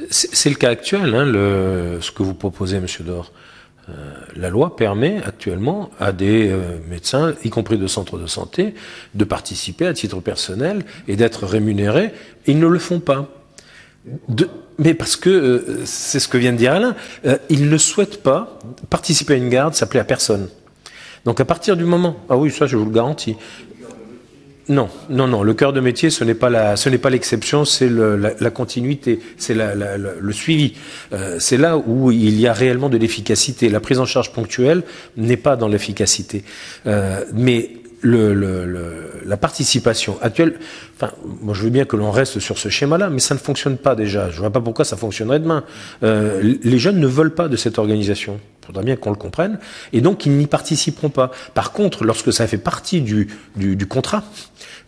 C'est le cas actuel, hein, ce que vous proposez, Monsieur Dor. La loi permet actuellement à des médecins, y compris de centres de santé, de participer à titre personnel et d'être rémunérés. Ils ne le font pas. Mais parce que, c'est ce que vient de dire Alain, ils ne souhaitent pas participer à une garde, ça plaît à personne. Donc à partir du moment... Ah oui, ça je vous le garantis. Non, le cœur de métier, ce n'est pas l'exception, c'est la continuité, c'est le suivi. C'est là où il y a réellement de l'efficacité. La prise en charge ponctuelle n'est pas dans l'efficacité. Mais la participation actuelle, enfin, moi je veux bien que l'on reste sur ce schéma-là, mais ça ne fonctionne pas déjà. Je ne vois pas pourquoi ça fonctionnerait demain. Les jeunes ne veulent pas de cette organisation. Il faudra bien qu'on le comprenne. Et donc, ils n'y participeront pas. Par contre, lorsque ça fait partie du contrat,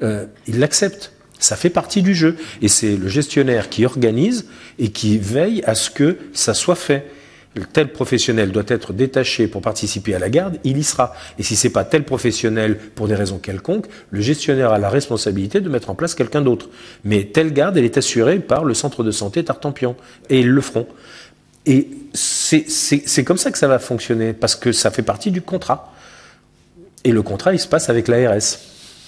ils l'acceptent. Ça fait partie du jeu. Et c'est le gestionnaire qui organise et qui veille à ce que ça soit fait. Tel professionnel doit être détaché pour participer à la garde, il y sera. Et si c'est pas tel professionnel pour des raisons quelconques, le gestionnaire a la responsabilité de mettre en place quelqu'un d'autre. Mais telle garde, elle est assurée par le centre de santé Tartampion. Et ils le feront. Et c'est comme ça que ça va fonctionner, parce que ça fait partie du contrat. Et le contrat, il se passe avec l'ARS.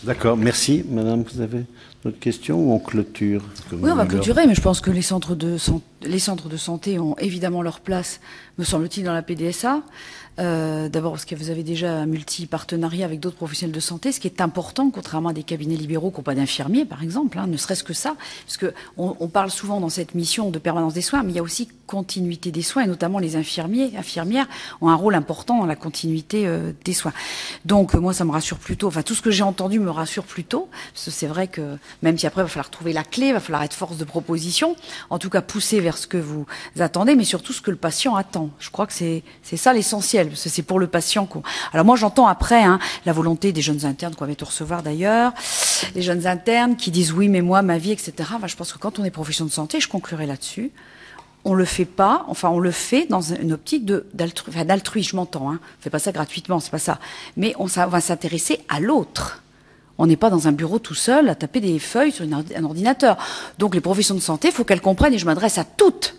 D'accord, merci. Madame, vous avez d'autres questions ou on clôture? Oui, on va clôturer, mais je pense que les centres de santé ont évidemment leur place, me semble-t-il, dans la PDSA. D'abord parce que vous avez déjà un multi-partenariat avec d'autres professionnels de santé, ce qui est important, contrairement à des cabinets libéraux qui n'ont pas d'infirmiers, par exemple, hein, ne serait-ce que ça. Parce qu'on parle souvent dans cette mission de permanence des soins, mais il y a aussi continuité des soins, et notamment les infirmières ont un rôle important dans la continuité des soins. Donc moi, ça me rassure plutôt, enfin tout ce que j'ai entendu me rassure plutôt, parce que c'est vrai que même si après il va falloir trouver la clé, il va falloir être force de proposition, en tout cas pousser vers ce que vous attendez, mais surtout ce que le patient attend. Je crois que c'est ça l'essentiel, parce que c'est pour le patient qu'on... Alors moi j'entends après la volonté des jeunes internes qu'on va tout recevoir d'ailleurs, les jeunes internes qui disent oui mais moi ma vie etc. Enfin, je pense que quand on est profession de santé, je conclurai là-dessus, on le fait pas, enfin on le fait dans une optique d'altruisme, je m'entends, hein. On fait pas ça gratuitement, c'est pas ça, mais on va s'intéresser à l'autre. On n'est pas dans un bureau tout seul à taper des feuilles sur un ordinateur. Donc les professions de santé, il faut qu'elles comprennent, et je m'adresse à toutes.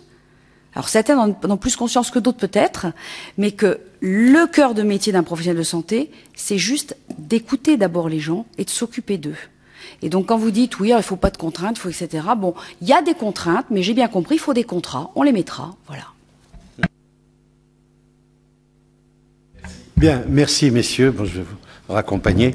Alors certaines en ont plus conscience que d'autres peut-être, mais que le cœur de métier d'un professionnel de santé, c'est juste d'écouter d'abord les gens et de s'occuper d'eux. Et donc quand vous dites oui, il ne faut pas de contraintes, il faut etc. Bon, il y a des contraintes, mais j'ai bien compris, il faut des contrats, on les mettra, voilà. Bien, merci messieurs, bon, je vais vous raccompagner.